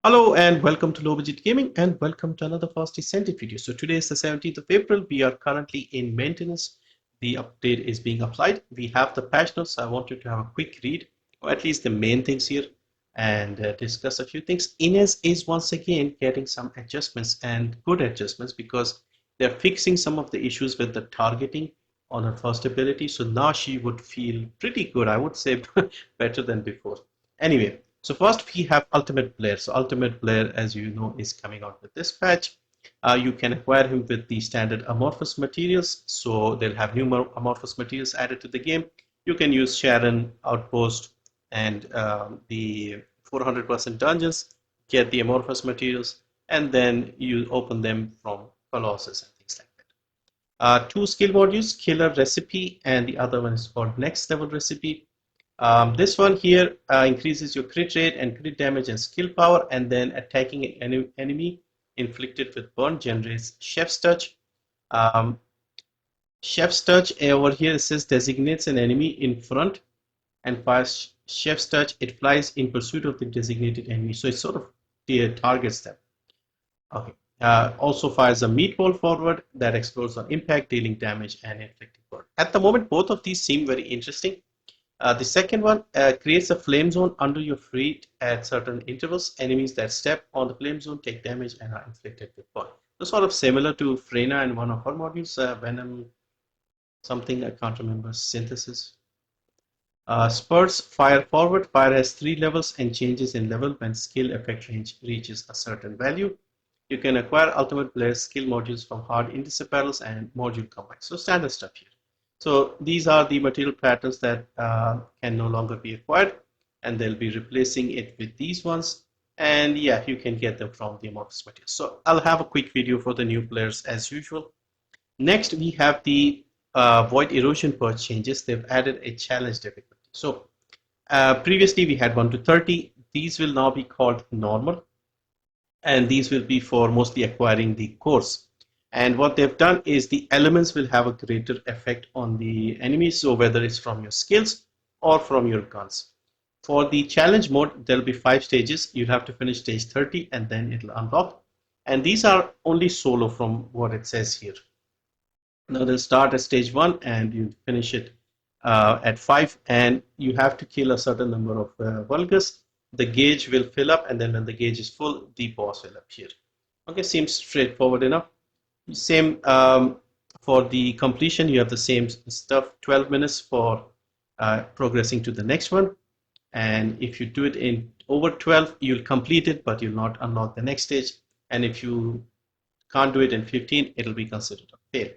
Hello and welcome to Low Budget Gaming and welcome to another fast descended video. So today is the 17th of April. We are currently in maintenance. The update is being applied. We have the patch notes. I wanted to have a quick read, or at least the main things here, and discuss a few things. INES is once again getting some adjustments and good adjustments because they're fixing some of the issues with the targeting on her first ability. So now she would feel pretty good. I would say better than before. Anyway. So first we have Ultimate Blair. So Ultimate Blair, as you know, is coming out with this patch. You can acquire him with the standard amorphous materials. So they'll have new amorphous materials added to the game. You can use Sharon, Outpost, and the 400% dungeons, get the amorphous materials, and then you open them from Colossus and things like that. Two skill modules, Killer Recipe, and the other one is called Next Level Recipe. This one here increases your crit rate and crit damage and skill power, and then attacking an enemy inflicted with burn generates Chef's Touch. Um, Chef's Touch over here, it says designates an enemy in front and fires Chef's Touch. It flies in pursuit of the designated enemy, so it sort of targets them. Okay. Also fires a meatball forward that explodes on impact, dealing damage and inflicting burn. At the moment, both of these seem very interesting. The second one creates a flame zone under your feet at certain intervals. Enemies that step on the flame zone take damage and are inflicted with burn. So sort of similar to Serena and one of her modules, Venom, something I can't remember, Synthesis. Spurts fire forward. Fire has 3 levels and changes in level when skill effect range reaches a certain value. You can acquire Ultimate Blair skill modules from hard indice battles and module combines. So standard stuff here. So these are the material patterns that can no longer be acquired, and they'll be replacing it with these ones. And yeah, you can get them from the amorphous materials. So I'll have a quick video for the new players as usual. Next, we have the Void Erosion Purge changes. They've added a challenge difficulty. So previously we had 1 to 30. These will now be called normal, and these will be for mostly acquiring the course. And what they've done is the elements will have a greater effect on the enemies, so whether it's from your skills or from your guns. For the challenge mode, there'll be 5 stages. You'll have to finish stage 30 and then it'll unlock. And these are only solo from what it says here. Now they'll start at stage 1 and you finish it at 5, and you have to kill a certain number of Vulgus. The gauge will fill up, and then when the gauge is full, the boss will appear. Okay, seems straightforward enough. Same for the completion, you have the same stuff, 12 minutes for progressing to the next one. And if you do it in over 12, you'll complete it, but you'll not unlock the next stage. And if you can't do it in 15, it'll be considered a fail.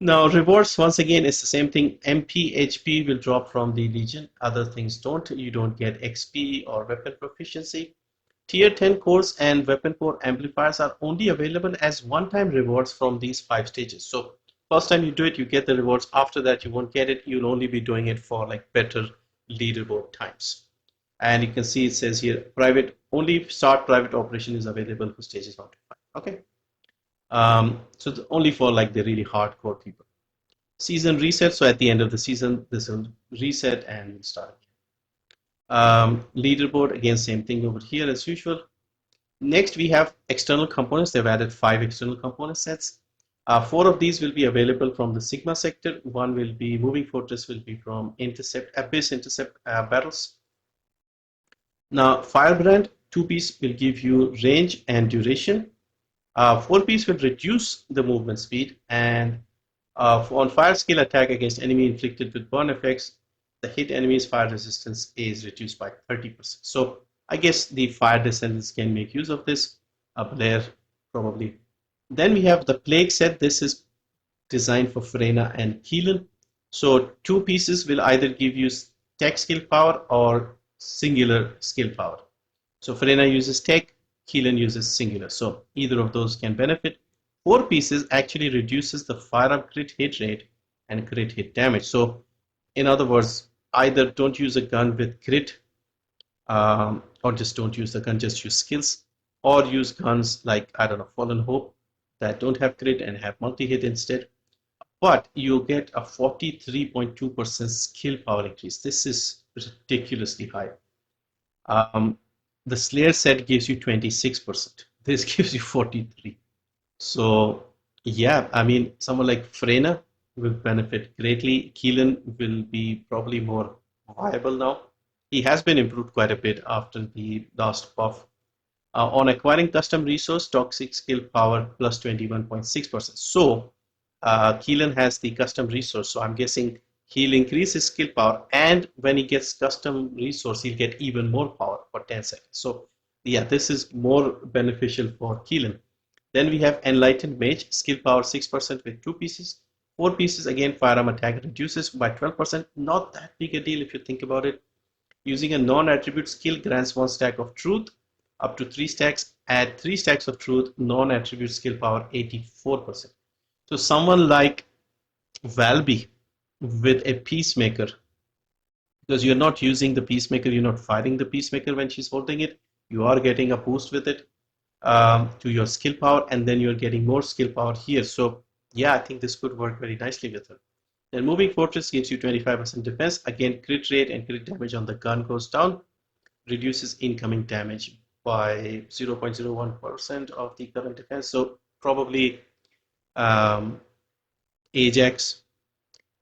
Now, rewards, once again, is the same thing. MP, HP will drop from the Legion. Other things don't. You don't get XP or weapon proficiency. Tier 10 cores and weapon core amplifiers are only available as one-time rewards from these 5 stages. So first time you do it, you get the rewards. After that, you won't get it. You'll only be doing it for like better leaderboard times. And you can see it says here, private only start private operation is available for stages 1 to 5. Okay. So it's only for like the really hardcore people. Season reset. So at the end of the season, this will reset and start again. Leaderboard, again, same thing over here as usual. Next, we have external components. They've added 5 external component sets. 4 of these will be available from the Sigma sector. 1 will be Moving Fortress, will be from Abyss Intercept battles. Now, Firebrand 2-piece will give you range and duration. 4-piece will reduce the movement speed, and on fire skill attack against enemy inflicted with burn effects, the hit enemy's fire resistance is reduced by 30%. So I guess the fire descendants can make use of this. Blair probably. Then we have the plague set. This is designed for Serena and Keelan. So 2 pieces will either give you tech skill power or singular skill power. So Serena uses tech, Keelan uses singular. So either of those can benefit. 4 pieces actually reduces the firearm crit hit rate and crit hit damage. So in other words, either don't use a gun with crit, or just don't use the gun, just use skills, or use guns like, I don't know, Fallen Hope that don't have crit and have multi-hit instead. But you get a 43.2% skill power increase. This is ridiculously high. the Slayer set gives you 26%. This gives you 43. So yeah, I mean, someone like Freyna will benefit greatly. Keelan will be probably more viable now. He has been improved quite a bit after the last buff. On acquiring custom resource, toxic skill power plus 21.6%. So Keelan has the custom resource. So I'm guessing he'll increase his skill power, and when he gets custom resource, he'll get even more power for 10 seconds. So yeah, this is more beneficial for Keelan. Then we have Enlightened Mage, skill power 6% with 2 pieces. 4 pieces, again, firearm attack reduces by 12%. Not that big a deal if you think about it. Using a non-attribute skill grants 1 stack of truth, up to 3 stacks. Add 3 stacks of truth, non-attribute skill power 84%. So someone like Valby with a Peacemaker, because you're not using the Peacemaker, you're not fighting the Peacemaker when she's holding it, you are getting a boost with it to your skill power, and then you're getting more skill power here. So yeah, I think this could work very nicely with her. Then Moving Fortress gives you 25% defense. Again, crit rate and crit damage on the gun goes down, reduces incoming damage by 0.01% of the current defense. So probably um, Ajax.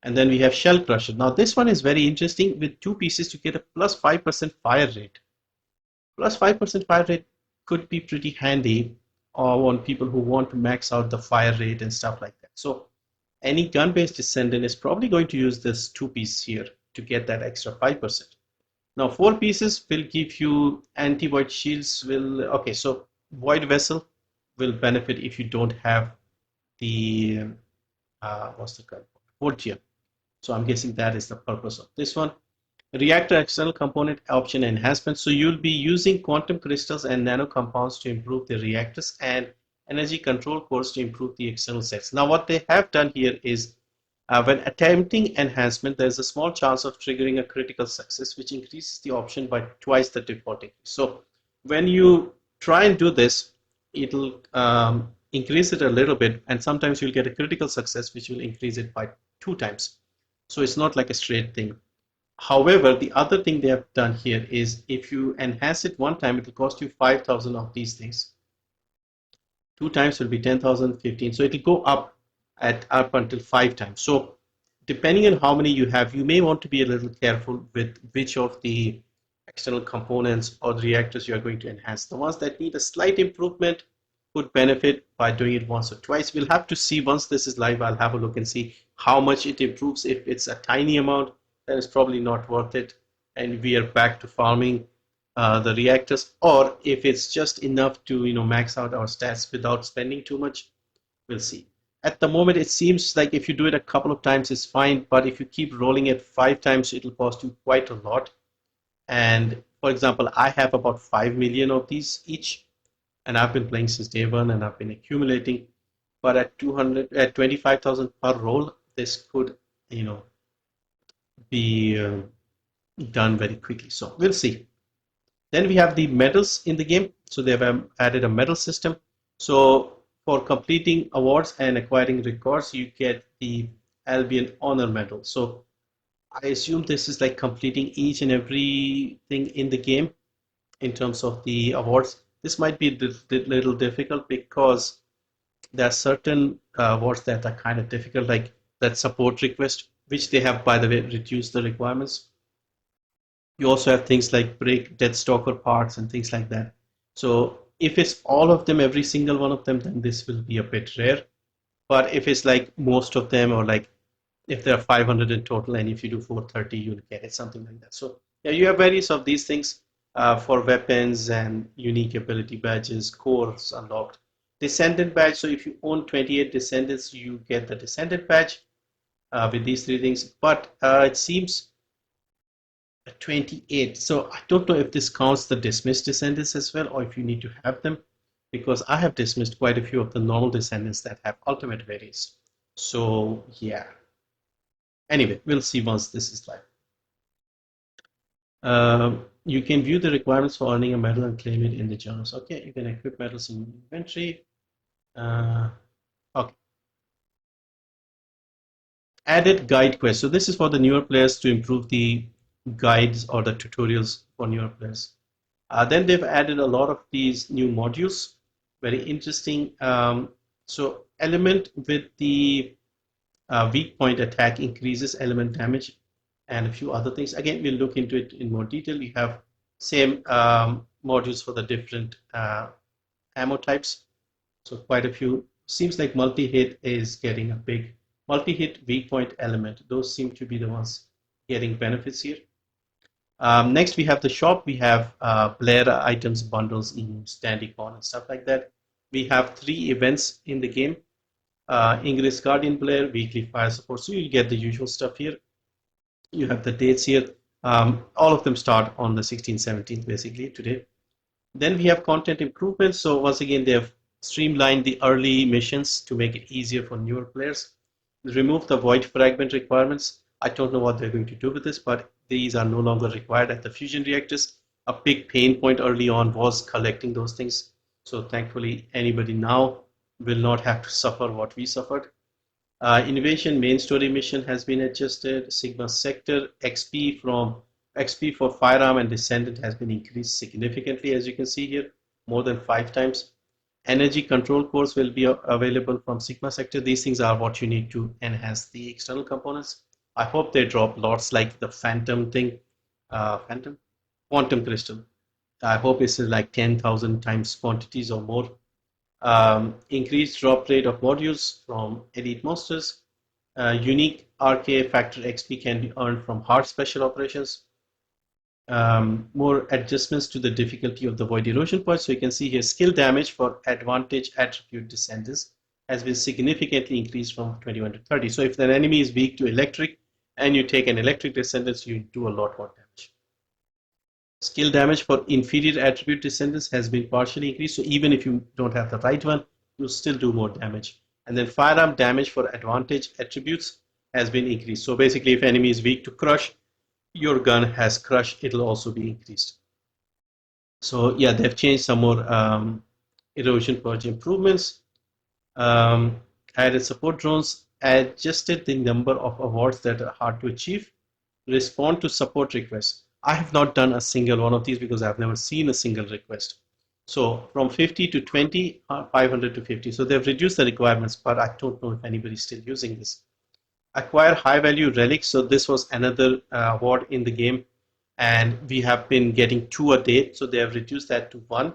And then we have Shell Crusher. Now this one is very interesting. With 2 pieces, you get a plus 5% fire rate. Plus 5% fire rate could be pretty handy on people who want to max out the fire rate and stuff like that. So any gun-based Descendant is probably going to use this 2-piece here to get that extra 5%. Now 4 pieces will give you anti-void shields. Okay, so Void Vessel will benefit if you don't have the what's the called? Fortier. So I'm guessing that is the purpose of this one. Reactor external component option enhancement. So you'll be using quantum crystals and nano compounds to improve the reactors, and energy control cores to improve the external sets. Now what they have done here is when attempting enhancement, there's a small chance of triggering a critical success, which increases the option by twice the default increase. So when you try and do this, it'll increase it a little bit, and sometimes you'll get a critical success, which will increase it by 2 times. So it's not like a straight thing. However, the other thing they have done here is if you enhance it 1 time, it will cost you 5,000 of these things. 2 times will be 10,000, 15. So it will go up until 5 times. So depending on how many you have, you may want to be a little careful with which of the external components or the reactors you are going to enhance. The ones that need a slight improvement could benefit by doing it once or twice. We'll have to see once this is live. I'll have a look and see how much it improves. If it's a tiny amount, then it's probably not worth it, and we are back to farming the reactors. Or if it's just enough to max out our stats without spending too much, we'll see. At the moment, it seems like if you do it a couple of times, it's fine. But if you keep rolling it 5 times, it'll cost you quite a lot. And for example, I have about 5 million of these each, and I've been playing since day one, and I've been accumulating. But at 25,000 per roll, this could be done very quickly. So we'll see. Then we have the medals in the game. So they have added a medal system. So for completing awards and acquiring records, you get the Albion Honor Medal. So I assume this is like completing each and everything in the game in terms of the awards. This might be a little difficult because there are certain awards that are kind of difficult, like that support request, which they have, by the way, reduced the requirements. You also have things like break Deathstalker parts and things like that. So if it's all of them, every single one of them, then this will be a bit rare. But if it's like most of them, or like if there are 500 in total, and if you do 430, you'll get it, something like that. So yeah, you have various of these things for weapons and unique ability badges, cores unlocked. Descendant badge. So if you own 28 Descendants, you get the Descendant badge with these 3 things. But it seems 28. So I don't know if this counts the dismissed Descendants as well, or if you need to have them, because I have dismissed quite a few of the normal Descendants that have ultimate variants. So yeah. Anyway, we'll see once this is live. You can view the requirements for earning a medal and claim it in the journals. Okay, you can equip medals in inventory. Okay. Added guide quest. So this is for the newer players to improve the guides or the tutorials for newer players. Then they've added a lot of these new modules, very interesting. So element with the weak point attack increases element damage and a few other things. Again, we'll look into it in more detail. You have same modules for the different ammo types. So quite a few. Seems like multi-hit is getting a big multi-hit weak point element. Those seem to be the ones getting benefits here. Next, we have the shop. We have Blair items, bundles, emotes, Dandycon, and stuff like that. We have 3 events in the game. Ingress Guardian Blair, weekly fire support. So you get the usual stuff here. You have the dates here. All of them start on the 16th, 17th, basically today. Then we have content improvements. So once again, they have streamlined the early missions to make it easier for newer players. Remove the void fragment requirements. I don't know what they're going to do with this, but these are no longer required at the fusion reactors. A big pain point early on was collecting those things. So thankfully, anybody now will not have to suffer what we suffered. Innovation main story mission has been adjusted. Sigma sector XP for firearm and Descendant has been increased significantly, as you can see here, more than 5 times. Energy control cores will be available from Sigma sector. These things are what you need to enhance the external components. I hope they drop lots like the Phantom thing, Quantum Crystal. I hope it's like 10,000 times quantities or more. Increased drop rate of modules from elite monsters. Unique RK factor XP can be earned from hard special operations. More adjustments to the difficulty of the Void Erosion Purge. So you can see here skill damage for advantage attribute descendants has been significantly increased from 21 to 30. So if an enemy is weak to electric and you take an electric descendants, you do a lot more damage. Skill damage for inferior attribute descendants has been partially increased. So even if you don't have the right one, you still do more damage. And then firearm damage for advantage attributes has been increased. So basically, if enemy is weak to crush, your gun has crush, it'll also be increased. So yeah, they've changed some more erosion purge improvements. Added support drones, adjusted the number of awards that are hard to achieve, respond to support requests. I have not done a single one of these because I've never seen a single request. So from 50 to 20, 500 to 50. So they've reduced the requirements, but I don't know if anybody's still using this. Acquire high value relics. So this was another award in the game, and we have been getting 2 a day. So they have reduced that to 1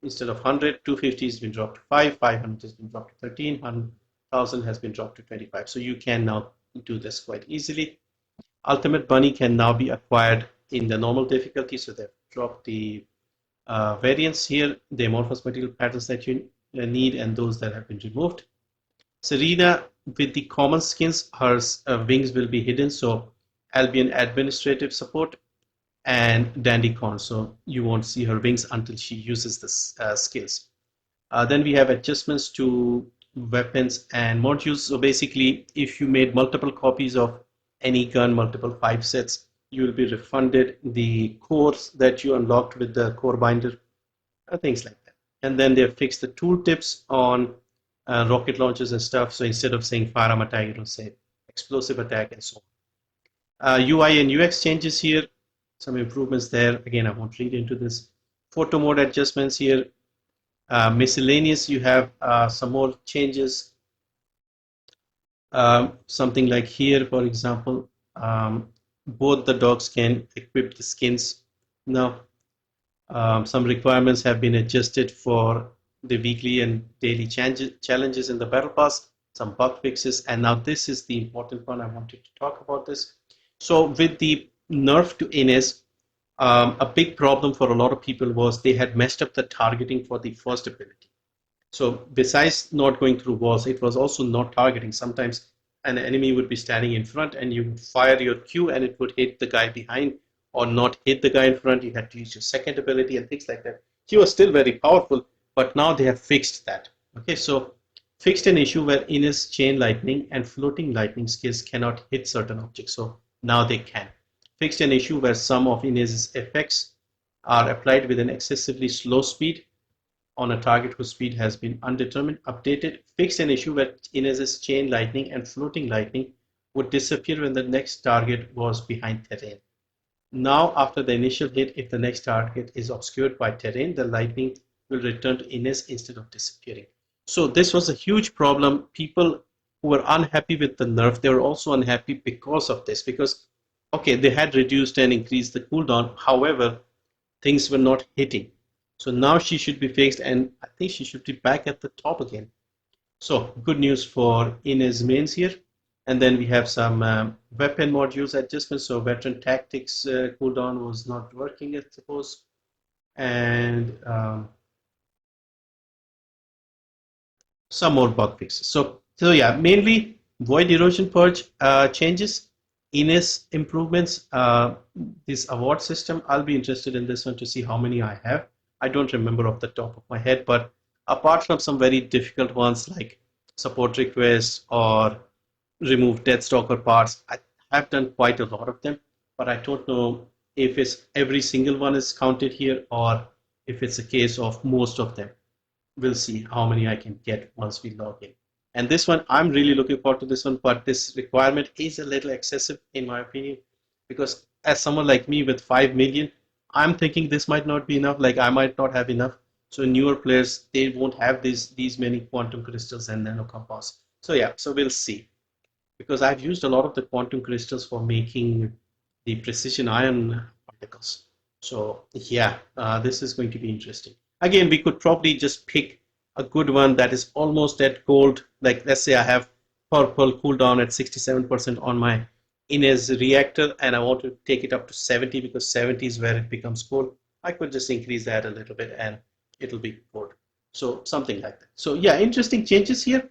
instead of 100. 250 has been dropped to 5, 500 has been dropped to 13, 100,000 has been dropped to 25. So you can now do this quite easily. Ultimate Bunny can now be acquired in the normal difficulty. So they've dropped the variants here, the amorphous material patterns that you need, and those that have been removed. Serena, with the common skins, her wings will be hidden, so Albion administrative support and Dandycon, so you won't see her wings until she uses the skills. Then we have adjustments to weapons and modules. So basically, if you made multiple copies of any gun, multiple 5 sets, you will be refunded the cores that you unlocked with the core binder, things like that. And then they have fixed the tooltips on rocket launchers and stuff. So instead of saying firearm attack, it'll say explosive attack and so on. UI and UX changes here, some improvements there. Again, I won't read into this. Photo mode adjustments here. Miscellaneous, you have some more changes. Something like here, for example, both the dogs can equip the skins now. Some requirements have been adjusted for the weekly and daily challenges in the battle pass, some bug fixes, and now this is the important one. I wanted to talk about this. So with the nerf to INES, a big problem for a lot of people was they had messed up the targeting for the first ability. So besides not going through walls, it was also not targeting. Sometimes an enemy would be standing in front and you would fire your Q and it would hit the guy behind or not hit the guy in front. You had to use your second ability and things like that. Q was still very powerful, but now they have fixed that. Okay, so fixed an issue where INES chain lightning and floating lightning skills cannot hit certain objects. So now they can. Fixed an issue where some of INES's effects are applied with an excessively slow speed on a target whose speed has been undetermined. Updated. Fixed an issue where INES's chain lightning and floating lightning would disappear when the next target was behind terrain. Now, after the initial hit, if the next target is obscured by terrain, the lightning will return to INES instead of disappearing. So this was a huge problem. People who were unhappy with the nerf, they were also unhappy because of this. Because, okay, they had reduced and increased the cooldown. However, things were not hitting. So now she should be fixed, and I think she should be back at the top again. So good news for INES mains here. And then we have some weapon modules adjustments. So veteran tactics cooldown was not working, I suppose. And some more bug fixes. So yeah, mainly void erosion purge changes, INES improvements, this award system. I'll be interested in this one to see how many I have. I don't remember off the top of my head, but apart from some very difficult ones like support requests or remove Deathstalker parts, I have done quite a lot of them, but I don't know if it's every single one is counted here or if it's a case of most of them. We'll see how many I can get once we log in. And this one, I'm really looking forward to this one, but this requirement is a little excessive in my opinion, because as someone like me with 5 million, I'm thinking this might not be enough, like I might not have enough. So newer players, they won't have these many quantum crystals and nano compounds. So yeah, so we'll see, because I've used a lot of the quantum crystals for making the precision ion particles. So yeah, this is going to be interesting. Again, we could probably just pick a good one that is almost at gold. Like let's say I have purple cooldown at 67% on my INES reactor, and I want to take it up to 70 because 70 is where it becomes gold. I could just increase that a little bit and it'll be gold. So something like that. So yeah, interesting changes here.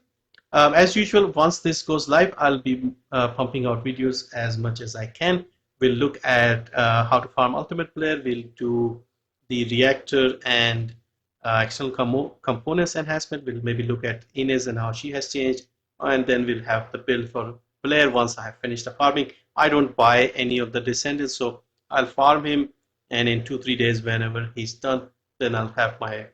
As usual, once this goes live, I'll be pumping out videos as much as I can. We'll look at how to farm Ultimate Blair. We'll do the Reactor and external components enhancement. We'll maybe look at INES and how she has changed. And then we'll have the build for Blair once I have finished the farming. I don't buy any of the Descendants, so I'll farm him. And in 2-3 days, whenever he's done, then I'll have my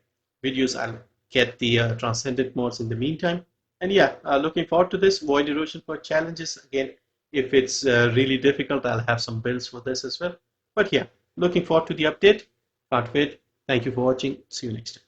videos. I'll get the Transcendent mods in the meantime. And yeah, looking forward to this Void Erosion Purge challenges. Again, if it's really difficult, I'll have some builds for this as well. But yeah, looking forward to the update. Can't wait. Thank you for watching. See you next time.